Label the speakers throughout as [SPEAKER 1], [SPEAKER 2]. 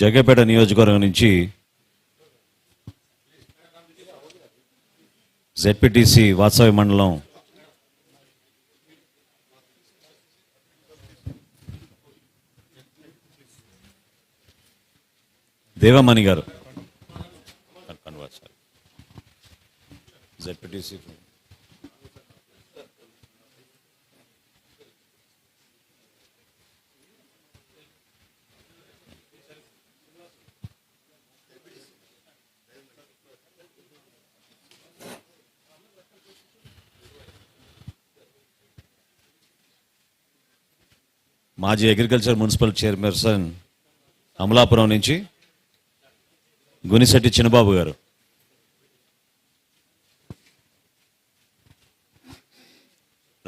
[SPEAKER 1] జగ్గపేట నియోజకవర్గం నుంచి జెడ్పీటీసీ వాత్సవ్య మండలం దేవమణి గారు జెడ్పీటీసీ మాజీ అగ్రికల్చర్ మున్సిపల్ చైర్పర్సన్ అమలాపురం నుంచి గునిశెట్టి చిన్నబాబు గారు,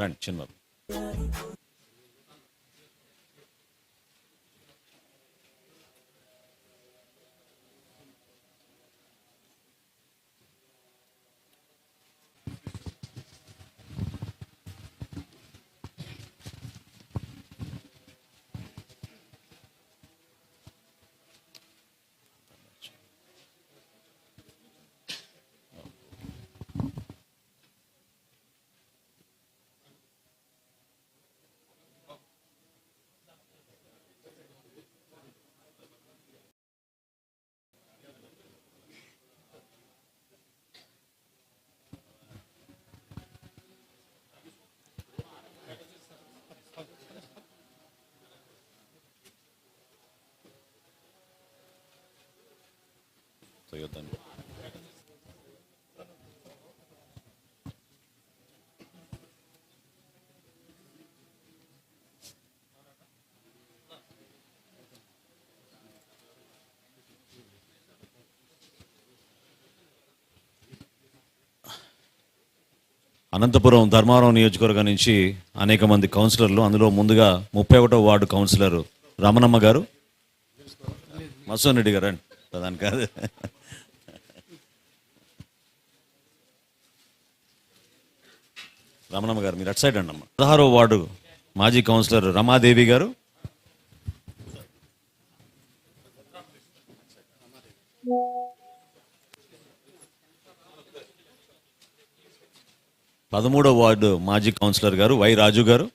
[SPEAKER 1] రండి చిన్నబాబు. అనంతపురం ధర్మారం నియోజకవర్గం నుంచి అనేక మంది కౌన్సిలర్లు, అందులో ముందుగా 31వ వార్డు కౌన్సిలర్ రమణమ్మ గారు, మసోన్ రెడ్డి గారు, ప్రధాని కాదు, రమణమ్మ గారు మీరు అటు సైడ్ అండి అమ్మ. 16వ వార్డు మాజీ కౌన్సిలర్ రమాదేవి గారు, పదమూడవ వార్డు మాజీ కౌన్సిలర్ గారు వై రాజు గారు,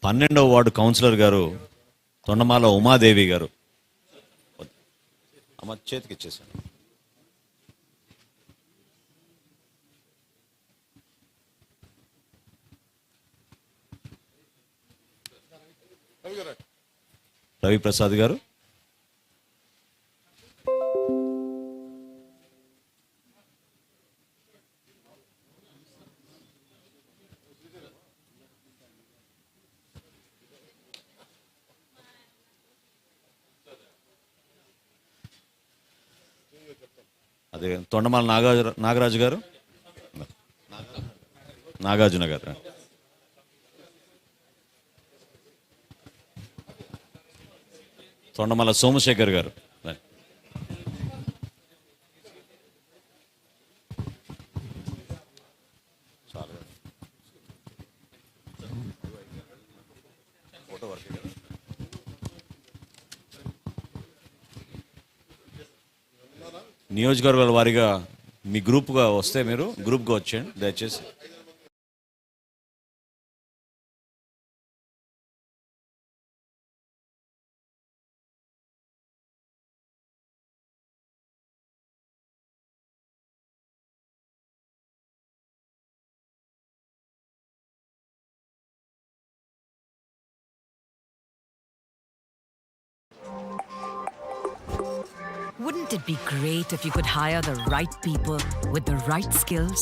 [SPEAKER 1] పన్నెండవ వార్డు కౌన్సిలర్ గారు తొండమాల ఉమాదేవి గారు. అమ్మ చేతికి ఇచ్చేసాను. రవిప్రసాద్ గారు, అదే తొండమాల నాగరాజు గారు, నాగార్జున గారు, తొండమల సోమశేఖర్ గారు, నియోజకవర్గాల వారీగా మీ గ్రూప్గా వస్తే మీరు గ్రూప్గా వచ్చేయండి దయచేసి.
[SPEAKER 2] Wouldn't it be great if you could hire the right people with the right skills?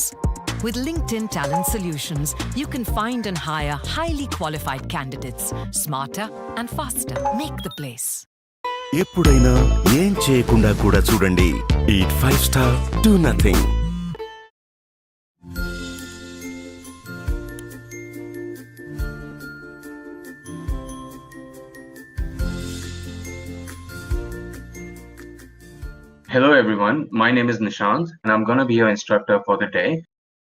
[SPEAKER 2] With LinkedIn Talent Solutions, you can find and hire highly qualified candidates smarter and faster. Make the place.
[SPEAKER 3] ఎప్పుడైనా ఏం చేయకుండా కూడా చూడండి. Eat 5 star, do nothing.
[SPEAKER 4] Hello everyone, my name is Nishant and I'm going to be your instructor for the day.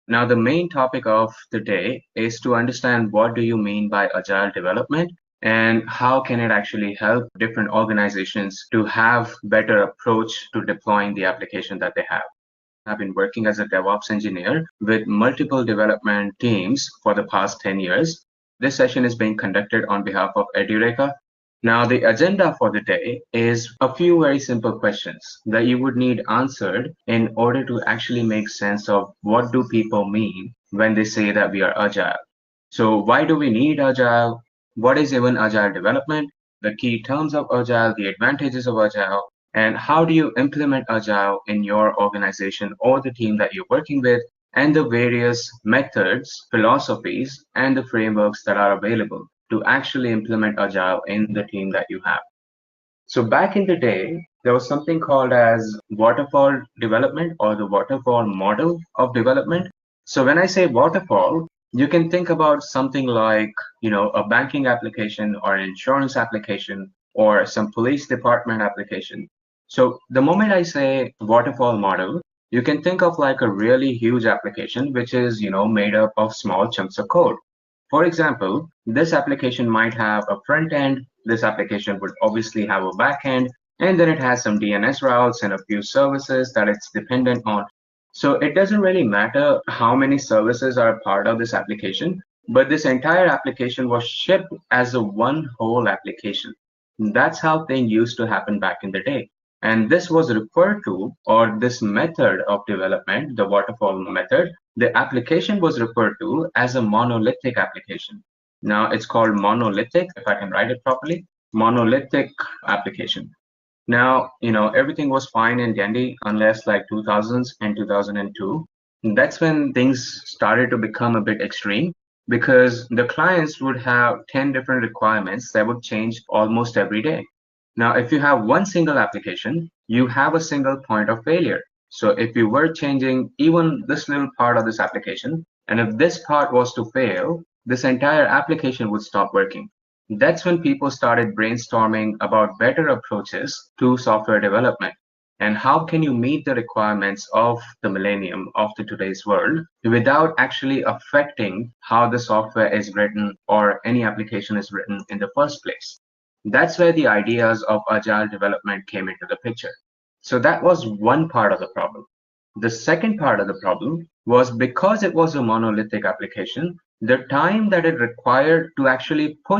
[SPEAKER 4] Now the main topic of the day is to understand what do you mean by agile development and how can it actually help different organizations to have better approach to deploying the application that they have. I've been working as a DevOps engineer with multiple development teams for the past 10 years. This session is being conducted on behalf of Edureka. Now, the agenda for the day is a few very simple questions that you would need answered in order to actually make sense of what do people mean when they say that we are agile. So why do we need agile? What is even agile development? The key terms of agile, the advantages of agile, and how do you implement agile in your organization or the team that you're working with, and the various methods, philosophies, and the frameworks that are available to actually implement agile in the team that you have. So back in the day, there was something called as waterfall development or the waterfall model of development. So when I say waterfall, you can think about something like, a banking application or an insurance application or some police department application. So the moment I say waterfall model, you can think of like a really huge application, which is, made up of small chunks of code. For example, this application might have a front end, this application would obviously have a back end, and then it has some DNS routes and a few services that it's dependent on. So it doesn't really matter how many services are a part of this application, but this entire application was shipped as a one whole application. That's how things used to happen back in the day. And this was referred to, or this method of development, the waterfall method, the application was referred to as a monolithic application. Now it's called monolithic, if I can write it properly, monolithic application. Now, everything was fine and dandy unless like 2000s and 2002. That's when things started to become a bit extreme because the clients would have 10 different requirements that would change almost every day. Now, if you have one single application, you have a single point of failure. So if you were changing even this little part of this application, and if this part was to fail, this entire application would stop working. That's when people started brainstorming about better approaches to software development. And how can you meet the requirements of the millennium of the today's world without actually affecting how the software is written or any application is written in the first place? That's where the ideas of agile development came into the picture. So that was one part of the problem. The second part of the problem was because it was a monolithic application, the time that it required to actually push